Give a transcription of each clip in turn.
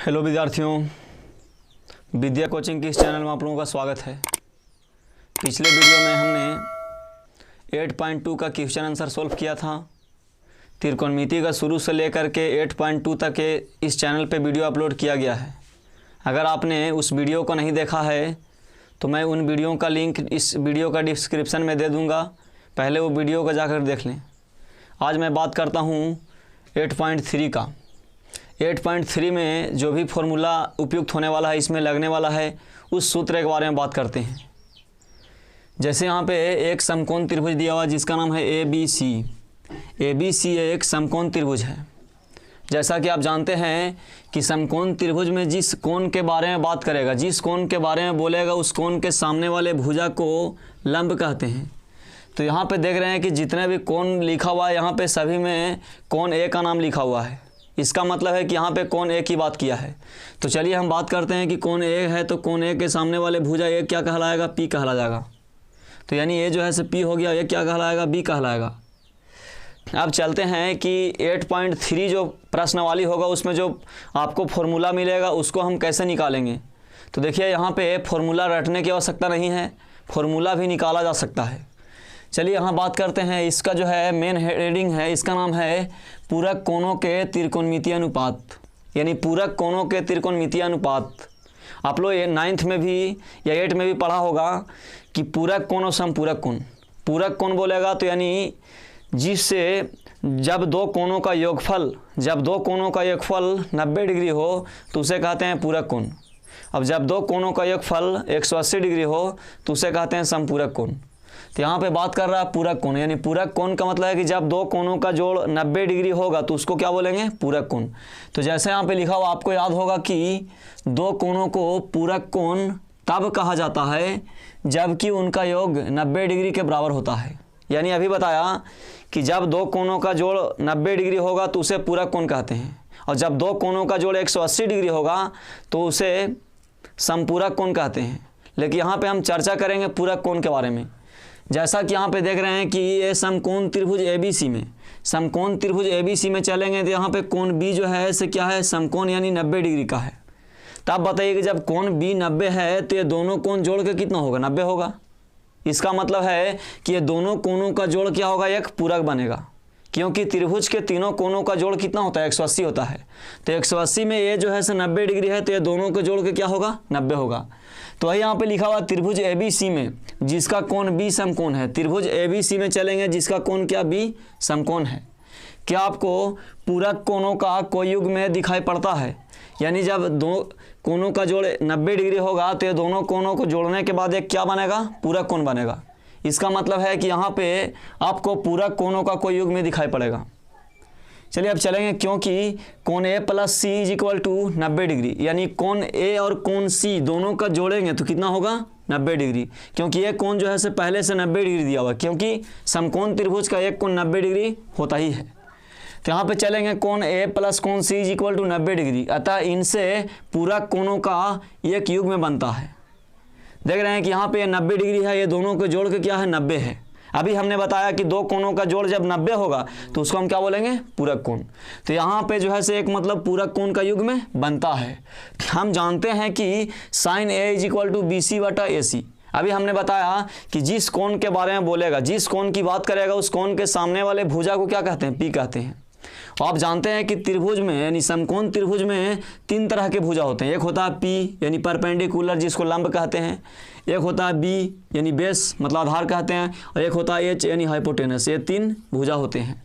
Hello विद्यार्थियों, विद्या coaching के इस चैनल में आप लोगों का स्वागत है। पिछले वीडियो में हमने 8.2 का क्वेश्चन आंसर सॉल्व किया था। त्रिकोणमिति का शुरू से लेकर के 8.2 तक के इस चैनल पे वीडियो अपलोड किया गया है। अगर आपने उस वीडियो को नहीं देखा है तो मैं उन वीडियो का लिंक इस वीडियो का डिस्क्रिप्शन में दे दूँगा, पहले वो वीडियो को जाकर देख लें। आज मैं बात करता हूँ 8.3 का। 8.3 में जो भी फॉर्मूला उपयुक्त होने वाला है, इसमें लगने वाला है, उस सूत्र के बारे में बात करते हैं। जैसे यहाँ पे एक समकोण त्रिभुज दिया हुआ जिसका नाम है ABC। ABC एक समकोण त्रिभुज है। जैसा कि आप जानते हैं कि समकोण त्रिभुज में जिस कोण के बारे में बात करेगा, जिस कोण के बारे में बोलेगा, उस कोण के सामने वाले भुजा को लंब कहते हैं। तो यहाँ पे देख रहे हैं कि जितने भी कोण लिखा हुआ है, यहाँ पे सभी में कोण A का नाम लिखा हुआ है। इसका मतलब है कि यहाँ पे कोण A की बात किया है। तो चलिए हम बात करते हैं कि कोण A है, तो कोण A के सामने वाले भुजा A क्या कहलाएगा? P कहला जाएगा। तो यानी A जो है से P हो गया, ये क्या कहलाएगा? B कहलाएगा। अब चलते हैं कि 8.3 जो प्रश्नावली होगा उसमें जो आपको फॉर्मूला मिलेगा उसको हम कैसे निकालेंगे। तो देखिए यहाँ पे फॉर्मूला रटने की आवश्यकता नहीं है, फॉर्मूला भी निकाला जा सकता है। चलिए यहाँ बात करते हैं। इसका जो है मेन हेडिंग है, इसका नाम है पूरक कोणों के त्रिकोणमितीय अनुपात, यानी पूरक कोणों के त्रिकोणमितीय अनुपात। आप लोग 9th में भी या 8 में भी पढ़ा होगा कि पूरक कोण और समपूरक कोण। पूरक कोण बोलेगा तो यानी जिससे जब दो कोणों का योगफल 90 डिग्री हो तो उसे कहते हैं पूरक कोण। अब जब दो कोणों का योगफल 180 डिग्री हो तो उसे कहते हैं समपूरक कोण। तो यहाँ पे बात कर रहा है पूरक कोण, यानी पूरक कोण का मतलब है कि जब दो कोणों का जोड़ 90 डिग्री होगा तो उसको क्या बोलेंगे? पूरक कोण। तो जैसे यहाँ पे लिखा हुआ, आपको याद होगा कि दो कोणों को पूरक कोण तब कहा जाता है जबकि उनका योग 90 डिग्री के बराबर होता है। यानी अभी बताया कि जब दो कोणों का जोड़ 90 डिग्री होगा तो उसे पूरक कोण कहते हैं, और जब दो कोणों का जोड़ 180 डिग्री होगा तो उसे समपूरक कोण कहते हैं। लेकिन यहाँ पे हम चर्चा करेंगे पूरक कोण के बारे में। जैसा कि यहाँ पे देख रहे हैं कि ये समकोण त्रिभुज ABC में, समकोण त्रिभुज ABC में चलेंगे तो यहाँ पे कोण B जो है इसे क्या है? समकोण, यानी 90 डिग्री का है। तो आप बताइए कि जब कोण B 90 है तो ये दोनों कोण जोड़ के कितना होगा? 90 होगा। इसका मतलब है कि ये दोनों कोणों का जोड़ क्या होगा? एक पूरक बनेगा, क्योंकि त्रिभुज के तीनों कोणों का जोड़ कितना होता है? 180 होता है। तो 180 में ये जो है से 90 डिग्री है, तो ये दोनों के जोड़ के क्या होगा? 90 होगा। तो वही यहाँ पे लिखा हुआ त्रिभुज ABC में जिसका कोण B समकोण है। त्रिभुज ABC में चलेंगे जिसका कोण क्या? B समकोण है। क्या आपको पूरक कोणों का कोई युग्म दिखाई पड़ता है? यानी जब दो कोणों का जोड़ 90 डिग्री होगा तो ये दोनों कोणों को जोड़ने के बाद एक क्या बनेगा? पूरक कोण बनेगा। इसका मतलब है कि यहाँ पे आपको पूरक कोणों का कोई युग्म दिखाई पड़ेगा। चलिए अब चलेंगे, क्योंकि कोण A plus C is equal to 90 degree, यानी कोण A और कोण C दोनों का जोड़ेंगे तो कितना होगा? 90 डिग्री, क्योंकि ये कोण जो है से पहले से 90 डिग्री दिया हुआ है, क्योंकि समकोण त्रिभुज का एक कोण 90 डिग्री होता ही है। तो यहाँ पे चलेंगे कोण A प्लस कोण C is equal to 90 degree, अतः इनसे पूरक कोणों का एक युग्म बनता है। देख रहे हैं कि यहाँ पे 90 डिग्री है, ये दोनों के जोड़ के क्या है? 90 है। अभी हमने बताया कि दो कोणों का जोड़ जब 90 होगा तो उसको हम क्या बोलेंगे? पूरक कोण। तो यहाँ पे जो है से एक मतलब पूरक कोण का युग्म बनता है। हम जानते हैं कि sine A is equal to BC बटा AC। अभी हमने बताया कि जिस कोण के बारे में बोलेगा, जिस कोण की बात करेगा, उस कोण के सामने वाले भुजा को क्या कहते हैं? P कहते हैं। आप जानते हैं कि त्रिभुज में, यानी समकोण त्रिभुज में 3 तरह के भुजा होते हैं। एक होता है P यानी परपेंडिकुलर, जिसको लंब कहते हैं। एक होता है B यानी बेस, मतलब आधार कहते हैं। और एक होता है H यानी हाइपोटेनस। ये 3 भुजा होते हैं।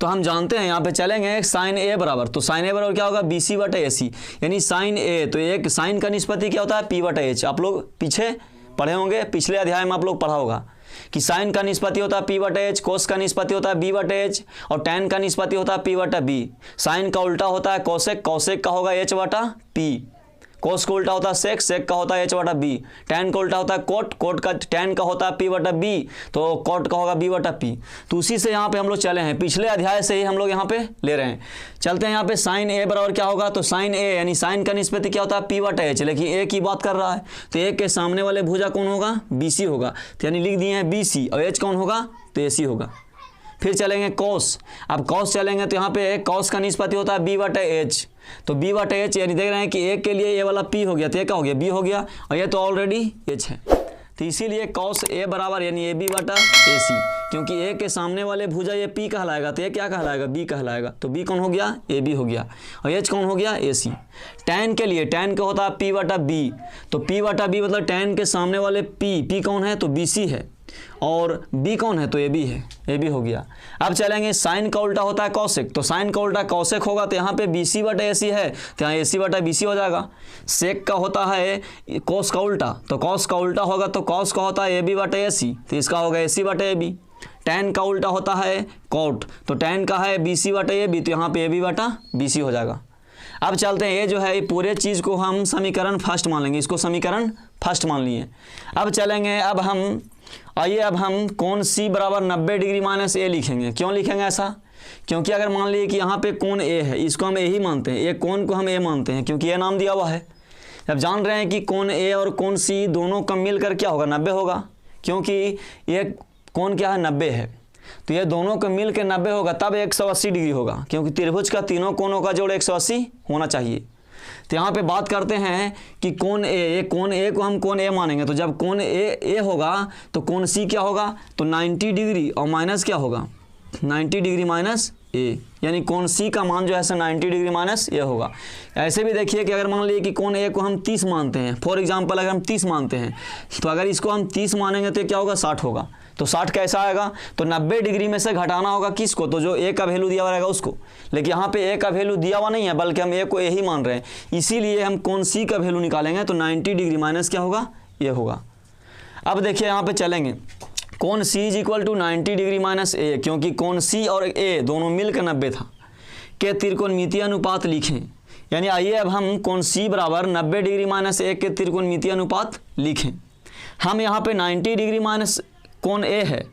तो हम जानते हैं, यहाँ पे चलेंगे साइन A बराबर, तो साइन A बराबर क्या होगा? BC बटा AC, यानी साइन A। तो एक साइन का निष्पत्ति क्या होता है? P बटा H। आप लोग पीछे पढ़े होंगे, पिछले अध्याय में आप लोग पढ़ा होगा कि साइन का निष्पत्ति होता है P बटा H, कोस का निष्पत्ति होता है B बटा H, और टैन का निष्पत्ति होता है P बटा B। साइन का उल्टा होता है कोसेक, कोसेक का होगा H बटा P। कोस का उल्टा होता है सेक, सेक का होता है H बटा B। टैन का उल्टा होता है कोट, कोट का टैन का होता है P बटा B, तो कोट का होगा B बटा P। तो उसी से यहाँ पे हम लोग चले हैं, पिछले अध्याय से ही हम लोग यहाँ पे ले रहे हैं। चलते हैं यहाँ पे साइन A बराबर क्या होगा? तो साइन A यानी साइन का निष्पत्ति क्या होता है? P बटा H, लेकिन A की बात कर रहा है तो A के सामने वाले भुजा कौन होगा? BC होगा। तो यानी लिख दिए हैं BC, और H कौन होगा? तो AC होगा। फिर चलेंगे कॉस। अब कॉस चलेंगे तो यहाँ पे कॉस का निष्पत्ति होता है बी बटे एच। तो बी बटे एच यानी देख रहे हैं कि ए के लिए ये वाला पी हो गया तो ये क्या हो गया बी हो गया, और ये तो ऑलरेडी एच है। तो इसीलिए कॉस ए बराबर यानी ए बी बटा ए सी, क्योंकि ए के सामने वाले भुजा ये पी कहलाएगा तो ये क्या कहलाएगा बी कहलाएगा। तो बी कौन हो गया ए बी हो गया, और एच कौन हो गया ए सी। टैन के लिए टैन का होता है पी बटा बी, तो पी बटा बी मतलब टैन के सामने वाले पी कौन है तो बी सी है, और बी कौन है तो ए बी है, ए बी हो गया। अब चलेंगे साइन का उल्टा होता है कॉसेक, तो साइन का उल्टा कॉसेक होगा तो यहाँ पे बी सी बटा ए सी है तो यहाँ ए सी बटा बी सी हो जाएगा। सेक का होता है कॉस का उल्टा, तो कॉस का उल्टा होगा तो कॉस का होता है ए बी बटा ए सी, तो इसका होगा ए सी बटा ए बी। टैन का उल्टा होता है कॉट, तो टैन का है बी सी बटा ए बी, तो यहाँ पे ए बी बटा बी सी हो जाएगा। अब चलते हैं ये जो है ये पूरे चीज़ को हम समीकरण फर्स्ट मान लेंगे, इसको समीकरण फर्स्ट मान लिए। अब चलेंगे अब हम कोण सी बराबर 90 डिग्री माइनस ए लिखेंगे। क्यों लिखेंगे ऐसा, क्योंकि अगर मान लीजिए कि यहाँ पे कोण ए है, इसको हम ए ही मानते हैं, एक कोण को हम ए मानते हैं क्योंकि ये नाम दिया हुआ है। जब जान रहे हैं कि कोण ए और कोण सी दोनों का मिलकर क्या होगा 90 होगा, क्योंकि ये कोण क्या है 90 है, तो ये दोनों का मिल के 90 होगा तब 180 डिग्री होगा, क्योंकि त्रिभुज का तीनों कोणों का जोड़ 180 होना चाहिए। तो यहाँ पे बात करते हैं कि कोण ए को हम कोण ए मानेंगे, तो जब कोण ए होगा तो कोण सी क्या होगा तो 90 डिग्री और माइनस क्या होगा 90 डिग्री माइनस ए, यानी कोण सी का मान जो है 90 डिग्री माइनस ए होगा। ऐसे भी देखिए कि अगर मान लीजिए कि कोण ए को हम 30 मानते हैं, फॉर एग्जांपल अगर हम 30 मानते हैं तो अगर इसको हम 30 मानेंगे तो क्या होगा 60 होगा। तो 60 कैसा आएगा तो 90 डिग्री में से घटाना होगा किसको, तो जो ए का वैल्यू दिया हुआ रहेगा उसको। लेकिन यहाँ पे ए का वैल्यू दिया हुआ नहीं है बल्कि हम ए को ए ही मान रहे हैं, इसीलिए हम कोण सी का वैल्यू निकालेंगे तो 90 डिग्री माइनस क्या होगा ये होगा। अब देखिए यहाँ पे चलेंगे कोण C is equal to 90 degree minus A, क्योंकि कोण सी और ए दोनों मिलकर 90 था के त्रिकोणमितीय अनुपात लिखें। यानी आइए अब हम कोण सी बराबर 90 डिग्री माइनस ए के त्रिकोणमितीय अनुपात लिखें। हम यहाँ पे 90 डिग्री माइनस कोण ए है,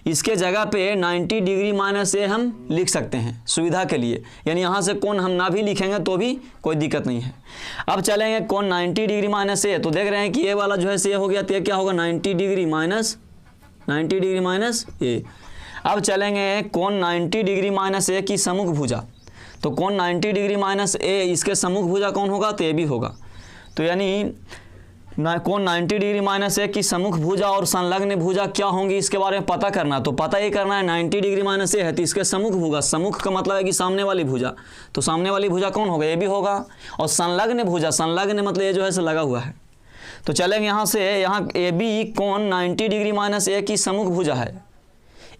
इसके जगह पे 90 डिग्री माइनस ए हम लिख सकते हैं सुविधा के लिए, यानी यहाँ से कोण हम ना भी लिखेंगे तो भी कोई दिक्कत नहीं है। अब चलेंगे कोण 90 डिग्री माइनस ए, तो देख रहे हैं कि ए वाला जो है से हो गया तो ये क्या होगा 90 डिग्री माइनस ए। अब चलेंगे कोण 90 डिग्री माइनस ए की सम्मुख भुजा, तो कोण 90 डिग्री माइनस ए इसके सम्मुख भुजा कौन होगा तो ए भी होगा। तो यानी कोण 90 डिग्री माइनस ए की सम्मुख भुजा और संलग्न भुजा क्या होंगी इसके बारे में पता करना, तो पता ही करना है 90 डिग्री माइनस ए है तो इसके सम्मुख भुजा, सम्मुख का मतलब है कि सामने वाली भुजा, तो सामने वाली भुजा कौन होगा ए भी होगा। और संलग्न भुजा, संलग्न मतलब ये जो है लगा हुआ है। तो चलेंगे यहाँ से, यहाँ ए बी कोण 90 डिग्री माइनस ए की सम्मुख भुजा है,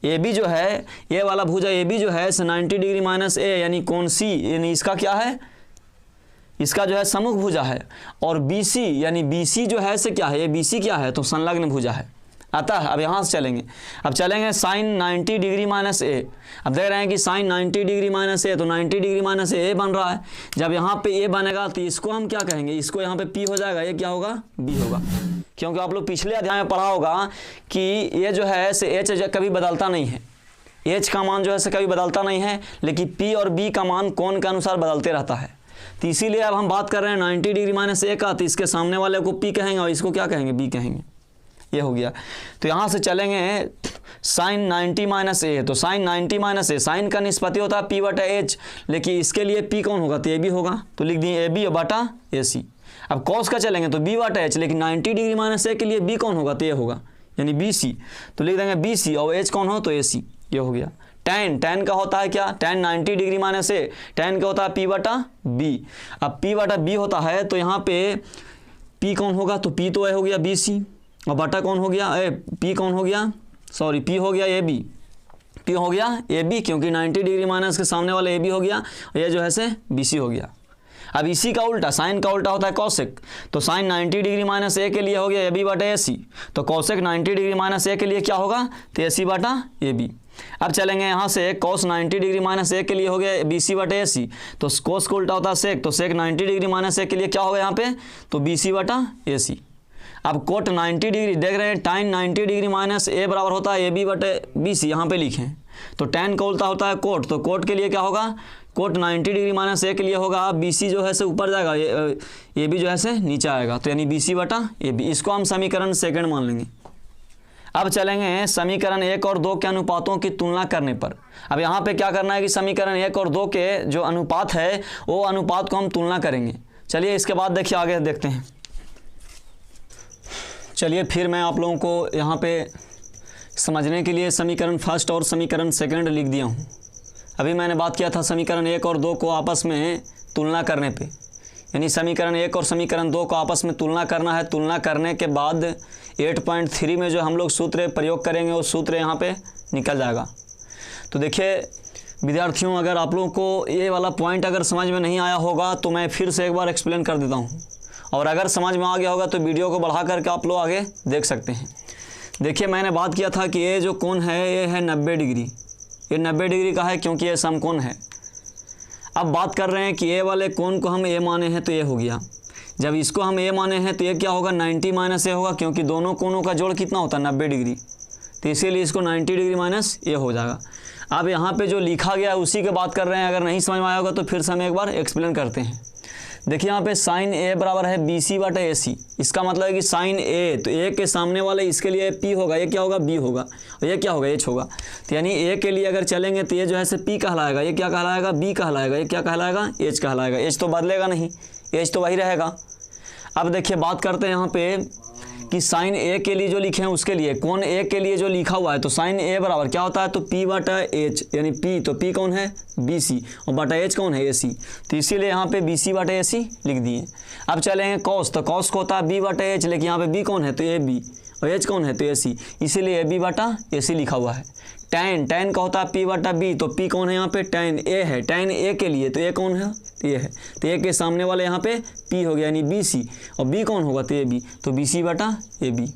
ए बी जो है ये वाला भुजा ए बी जो है 90 डिग्री माइनस ए यानी कोण सी, यानी इसका क्या है इसका जो है सम्मुख भुजा है। और बी सी यानी बी सी जो है से क्या है ये बी सी क्या है तो संलग्न भुजा है। अतः अब यहाँ से चलेंगे, अब चलेंगे साइन 90 डिग्री माइनस ए। अब देख रहे हैं कि साइन 90 डिग्री माइनस ए, तो 90 डिग्री माइनस ए बन रहा है। जब यहाँ पे ए बनेगा तो इसको हम क्या कहेंगे, इसको यहाँ पे पी हो जाएगा, ये क्या होगा बी होगा, क्योंकि आप लोग पिछले अध्याय में पढ़ा होगा कि ये जो है से एच कभी बदलता नहीं है, एच का मान जो है से कभी बदलता नहीं है, लेकिन पी और बी का मान कोण के अनुसार बदलते रहता है। तो इसीलिए अब हम बात कर रहे हैं 90 डिग्री माइनस ए का, तो इसके सामने वाले को पी कहेंगे और इसको क्या कहेंगे बी कहेंगे, ये हो गया। तो यहाँ से चलेंगे साइन 90 माइनस ए, तो साइन 90 माइनस ए, साइन का निष्पत्ति होता है पी बटा एच, लेकिन इसके लिए पी कौन होगा तो ए बी होगा, तो लिख दिए ए बी बटा ए सी। अब कॉस का चलेंगे तो बी बटा एच, लेकिन 90 डिग्री माइनस ए के लिए बी कौन होगा तो ए होगा, यानी बी सी, तो लिख देंगे बी सी और एच कौन हो तो ए सी, ये हो गया। टैन का होता है क्या, टैन 90 डिग्री माइनस ए, टैन का होता है पी बटा बी। अब पी बटा बी होता है तो यहाँ पे पी कौन होगा तो पी तो ए हो गया बी सी, और बटा कौन हो गया पी कौन हो गया सॉरी पी हो गया ए बी, पी हो गया ए बी, क्योंकि 90 डिग्री माइनस के सामने वाला ए बी हो गया और ये जो है से बी सी हो गया। अब इसी का उल्टा साइन का उल्टा होता है कॉसेक, तो साइन 90 डिग्री माइनस ए के लिए हो गया ए बी बटा ए सी, तो कॉसेक 90 डिग्री माइनस ए के लिए क्या होगा तो ए सी बटा ए बी। अब चलेंगे यहाँ से कॉस 90 डिग्री माइनस ए के लिए हो गया बी सी बटा ए सी, तो कॉस का उल्टा होता है सेक, तो सेक 90 डिग्री माइनस ए के लिए क्या होगा यहाँ पे तो बी सी बटा ए सी। अब कोट 90 डिग्री देख रहे हैं, टाइन 90 डिग्री माइनस ए बराबर होता है ए बी बटे बी सी, यहाँ पे लिखें, तो टैन का उल्टा होता है कोट, तो कोट के लिए क्या होगा कोट 90 डिग्री माइनस ए के लिए होगा बी सी जो है से ऊपर जाएगा, ए बी जो है से नीचे आएगा, तो यानी बी सी बटा ए बी। इसको हम समीकरण सेकंड मान लेंगे। अब चलेंगे समीकरण 1 और 2 के अनुपातों की तुलना करने पर। अब यहाँ पे क्या करना है कि समीकरण 1 और 2 के जो अनुपात है वो अनुपात को हम तुलना करेंगे। चलिए इसके बाद देखिए आगे देखते हैं। चलिए फिर मैं आप लोगों को यहाँ पे समझने के लिए समीकरण फर्स्ट और समीकरण सेकंड लिख दिया हूँ। अभी मैंने बात किया था समीकरण 1 और 2 को आपस में तुलना करने पे, यानी समीकरण 1 और समीकरण 2 को आपस में तुलना करना है। तुलना करने के बाद 8.3 में जो हम लोग सूत्र प्रयोग करेंगे वो सूत्र यहाँ पे निकल जाएगा। तो देखिए विद्यार्थियों, अगर आप लोगों को ये वाला पॉइंट अगर समझ में नहीं आया होगा तो मैं फिर से एक बार एक्सप्लेन कर देता हूँ, और अगर समझ में आ गया होगा तो वीडियो को बढ़ा करके आप लोग आगे देख सकते हैं। देखिए मैंने बात किया था कि ये जो कोण है ये है 90 डिग्री। ये 90 डिग्री का है क्योंकि ये समकोण है। अब बात कर रहे हैं कि ए वाले कोण को हम ए माने हैं तो ये हो गया। जब इसको हम ए माने हैं तो ये क्या होगा 90 माइनस ए होगा, क्योंकि दोनों कोणों का जोड़ कितना होता है 90 डिग्री, तो इसीलिए इसको 90 डिग्री माइनस ए हो जाएगा। अब यहाँ पे जो लिखा गया है उसी की बात कर रहे हैं। अगर नहीं समझ में आया होगा तो फिर से हम एक बार एक्सप्लेन करते हैं। देखिए यहाँ पे साइन ए बराबर है BC बटा AC। इसका मतलब है कि साइन ए, तो ए के सामने वाले इसके लिए P होगा, ये क्या होगा B होगा, और ये क्या होगा H होगा। तो यानी ए के लिए अगर चलेंगे तो ये जो है से P कहलाएगा, ये क्या कहलाएगा B कहलाएगा, ये क्या कहलाएगा H कहलाएगा। H तो बदलेगा नहीं, H तो वही रहेगा। अब देखिए बात करते हैं यहाँ पे कि साइन ए के लिए जो लिखे हैं उसके लिए, कोण ए के लिए जो लिखा हुआ है, तो साइन ए बराबर क्या होता है तो P बटा H, यानी P तो P कौन है BC और बटा H कौन है AC, तो इसीलिए यहाँ पे BC बटा AC लिख दिए। अब चलेंगे कॉस, तो कॉस को होता है B बटा H, लेकिन यहाँ पे B कौन है तो AB और H कौन है तो AC, इसीलिए AB बटा AC लिखा हुआ है। टैन, टैन का होता है P बटा B, तो P कौन है यहाँ पे टैन A है, टैन A के लिए तो A कौन है तो ये है, तो A के सामने वाले यहाँ पे P हो गया यानी BC, और B कौन होगा तो AB, तो BC बटा AB।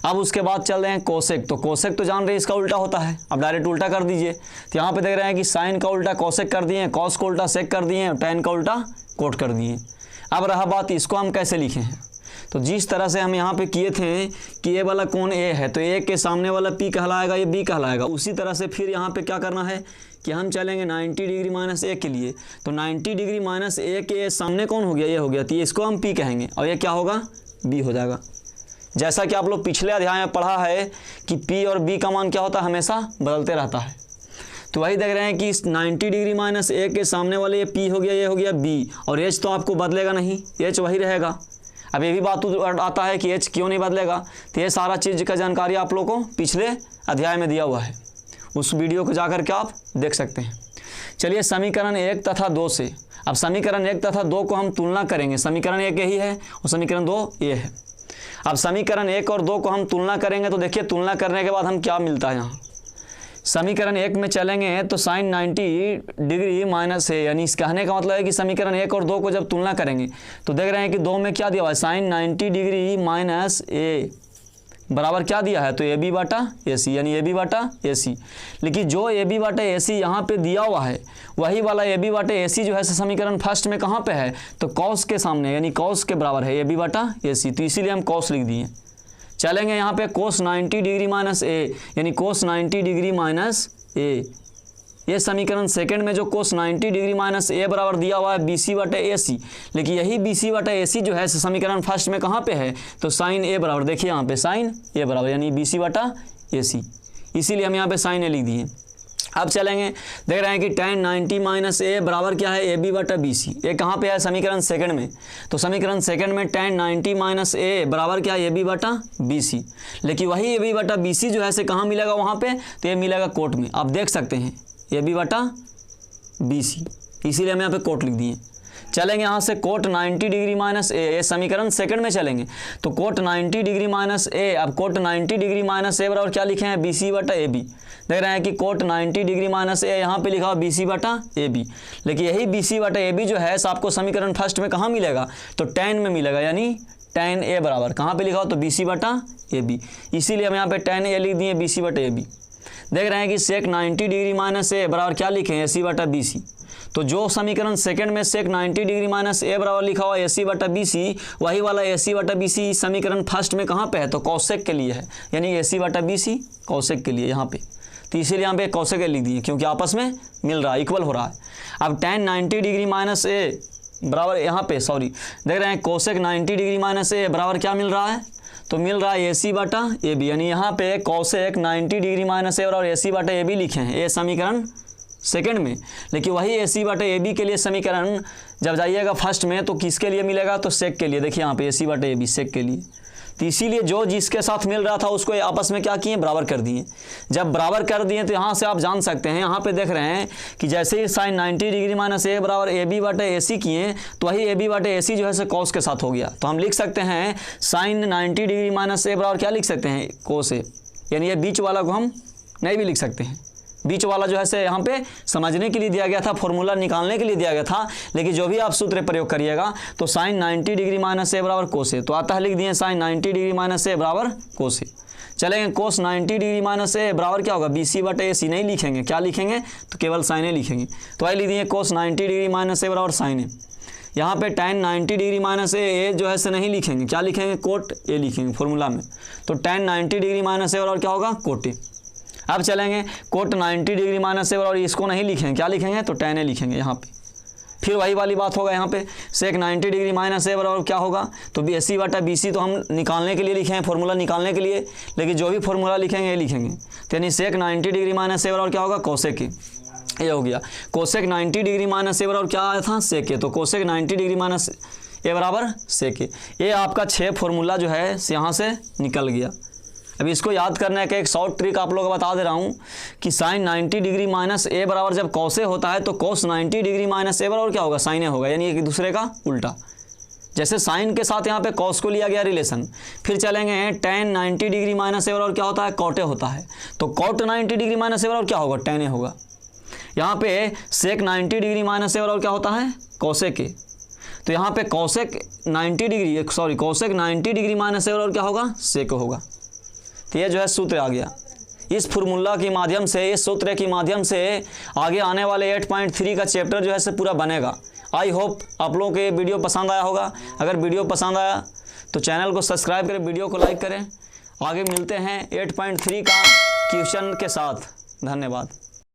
अब उसके बाद चल रहे हैं कोसेक, तो कोसेक तो जान रहे हैं इसका उल्टा होता है। अब डायरेक्ट उल्टा कर दीजिए, तो यहाँ पे देख रहे हैं कि साइन का उल्टा कोसेक कर दिए, कॉस को उल्टा सेक कर दिए, टैन का उल्टा कोट कर दिए। अब रहा बात इसको हम कैसे लिखे हैं, तो जिस तरह से हम यहाँ पे किए थे कि ये वाला कोण ए है तो ए के सामने वाला P कहलाएगा, ये B कहलाएगा, उसी तरह से फिर यहाँ पे क्या करना है कि हम चलेंगे 90 डिग्री माइनस ए के लिए। तो 90 डिग्री माइनस ए के सामने कौन हो गया, ये हो गया, तो इसको हम P कहेंगे और ये क्या होगा B हो जाएगा। जैसा कि आप लोग पिछले अध्याय में पढ़ा है कि P और B का मान क्या होता है, हमेशा बदलते रहता है। तो वही देख रहे हैं कि 90 डिग्री माइनस ए के सामने वाले ये P हो गया, ये हो गया B, और H तो आपको बदलेगा नहीं, H वही रहेगा। अब ये भी बात आता है कि H क्यों नहीं बदलेगा, तो ये सारा चीज़ का जानकारी आप लोगों को पिछले अध्याय में दिया हुआ है, उस वीडियो को जाकर के आप देख सकते हैं। चलिए समीकरण 1 तथा 2 से, अब समीकरण 1 तथा 2 को हम तुलना करेंगे। समीकरण 1 यही है और समीकरण 2 ये है। अब समीकरण 1 और 2 को हम तुलना करेंगे तो देखिए तुलना करने के बाद हम क्या मिलता है। यहाँ समीकरण 1 में चलेंगे तो साइन 90 डिग्री माइनस है, यानी इस कहने का मतलब है कि समीकरण 1 और 2 को जब तुलना करेंगे तो देख रहे हैं कि 2 में क्या दिया हुआ है साइन 90 डिग्री माइनस ए बराबर क्या दिया है तो AB बटा AC, यानी AB बटा AC। लेकिन जो AB बटा AC यहाँ पे दिया हुआ है वही वाला AB बटा AC जो है समीकरण फर्स्ट में कहाँ पे है तो कॉस के सामने, यानी कॉस के बराबर है AB बटा AC, तो इसीलिए हम कॉस लिख दिए। चलेंगे यहाँ पे कोस 90 डिग्री माइनस ए, यानी कोस 90 डिग्री माइनस ए। ये समीकरण सेकंड में जो कोस 90 डिग्री माइनस ए बराबर दिया हुआ है BC बटा AC, लेकिन यही BC बटा AC जो है समीकरण फर्स्ट में कहाँ पे है तो साइन ए बराबर, देखिए यहाँ पे साइन ए बराबर यानी BC बटा AC, इसीलिए हम यहाँ पे साइन ए लिख दिए। अब चलेंगे देख रहे हैं कि tan 90 माइनस ए बराबर क्या है AB बटा BC, ये कहाँ पे है समीकरण सेकंड में, तो समीकरण सेकंड में tan 90 माइनस ए बराबर क्या है AB बटा BC, लेकिन वही AB बटा BC जो है से कहाँ मिलेगा वहाँ पे तो ये मिलेगा कोट में। आप देख सकते हैं AB बटा BC, इसीलिए हम यहाँ पे कोट लिख दिए। चलेंगे यहाँ से कोट 90 डिग्री माइनस ए, ये समीकरण सेकंड में चलेंगे तो कोट 90 डिग्री माइनस ए। अब कोट 90 डिग्री माइनस ए बराबर क्या लिखे हैं BC बटा AB, देख रहे हैं कि कोट 90 डिग्री माइनस ए यहाँ पे लिखा हुआ BC बटा AB, लेकिन यही BC बटा AB जो है आपको समीकरण फर्स्ट में कहाँ मिलेगा तो tan में मिलेगा, यानी tan A बराबर कहाँ पे लिखा हो तो BC बटा AB, इसीलिए हम यहाँ पे tan A लिख दिए BC बटा AB। देख रहे हैं कि सेक 90 डिग्री माइनस ए बराबर क्या लिखे हैं AC बटा BC, तो जो समीकरण सेकंड में सेक 90 डिग्री माइनस ए बराबर लिखा हुआ AC बटा BC, वही वाला AC बटा BC समीकरण फर्स्ट में कहाँ पे है तो कौशिक के लिए है, यानी AC बटा BC कौशिक के लिए यहाँ पे, तो इसीलिए यहाँ पे कौशिक लिख दिए क्योंकि आपस में मिल रहा है, इक्वल हो रहा है। अब tan 90 डिग्री माइनस ए बराबर यहाँ पे देख रहे हैं कोसेक 90 डिग्री माइनस ए बराबर क्या मिल रहा है तो मिल रहा है AC बटा AB, यानी यहाँ पे कोसेक 90 डिग्री माइनस ए और AC बटा AB लिखे हैं, ये समीकरण सेकंड में। लेकिन वही AC बटा AB के लिए समीकरण जब जाइएगा फर्स्ट में तो किसके लिए मिलेगा, तो सेक के लिए। देखिए यहाँ पे AC बटा AB सेक के लिए। तो इसीलिए जो जिसके साथ मिल रहा था उसको आपस में क्या किए, बराबर कर दिए। जब बराबर कर दिए तो यहाँ से आप जान सकते हैं, यहाँ पे देख रहे हैं कि जैसे ही साइन 90 डिग्री माइनस ए बराबर AB बटे AC किए तो वही AB बटे AC जो है से कॉस के साथ हो गया। तो हम लिख सकते हैं साइन 90 डिग्री माइनस ए बराबर क्या लिख सकते हैं, कोस ए। यानी ये बीच वाला को हम नहीं भी लिख सकते हैं, बीच वाला जो है से यहाँ पे समझने के लिए दिया गया था, फॉर्मूला निकालने के लिए दिया गया था। लेकिन जो भी आप सूत्र प्रयोग करिएगा तो साइन 90 डिग्री माइनस ए बराबर कोस ए, तो आता है लिख दिए साइन 90 डिग्री माइनस ए बराबर कोस ए। चलेंगे कोस 90 डिग्री माइनस ए बराबर क्या होगा, BC बटे AC नहीं लिखेंगे, क्या लिखेंगे, तो केवल साइन ए लिखेंगे। तो आई लिख दिए कोस 90 डिग्री माइनस ए बराबर साइन ए। यहाँ पे tan 90 डिग्री माइनस ए जो है से नहीं लिखेंगे, क्या लिखेंगे, कोट ए लिखेंगे फॉर्मूला में। तो tan 90 डिग्री माइनस ए बराबर क्या होगा, कोट ए। अब चलेंगे कोट 90 डिग्री माइनस ए और इसको नहीं लिखेंगे, क्या लिखेंगे, तो tan ए लिखेंगे यहाँ पे। फिर वही वाली बात होगा यहाँ पे सेक 90 डिग्री माइनस ए बराबर क्या होगा, तो AC बटा BC तो हम निकालने के लिए लिखे हैं, फॉर्मूला निकालने के लिए। लेकिन जो भी फॉर्मूला लिखेंगे ये लिखेंगे। तो यानी सेक 90 डिग्री माइनस ए बराबर क्या होगा, कोसेक ए। ये हो गया कोसेक 90 डिग्री माइनस ए बराबर क्या आया था, सेक ए। तो कोसेक 90 डिग्री माइनस ए बराबर सेक ए। ये आपका 6 फॉर्मूला जो है यहाँ से निकल गया। अभी इसको याद करने का एक शॉर्ट ट्रिक आप लोगों को बता दे रहा हूँ कि साइन 90 डिग्री माइनस ए बराबर जब कॉसे होता है तो कोस 90 डिग्री माइनस ए बराबर क्या होगा, साइन ए होगा, यानी एक दूसरे का उल्टा। जैसे साइन के साथ यहाँ पे कॉस को लिया गया रिलेशन। फिर चलेंगे tan 90 डिग्री माइनस ए बराबर क्या होता है, कॉट ए होता है। तो कॉट 90 डिग्री माइनस ए बराबर क्या होगा, tan ए होगा। यहाँ पे सेक 90 डिग्री माइनस ए बराबर क्या होता है, कोसेक ए। तो यहाँ पे कोसेक 90 डिग्री माइनस ए बराबर क्या होगा, सेक होगा। तो ये जो है सूत्र आ गया। इस फॉर्मूला के माध्यम से, इस सूत्र के माध्यम से आगे आने वाले 8.3 का चैप्टर जो है से पूरा बनेगा। आई होप आप लोगों को ये वीडियो पसंद आया होगा। अगर वीडियो पसंद आया तो चैनल को सब्सक्राइब करें, वीडियो को लाइक करें। आगे मिलते हैं 8.3 का क्वेश्चन के साथ। धन्यवाद।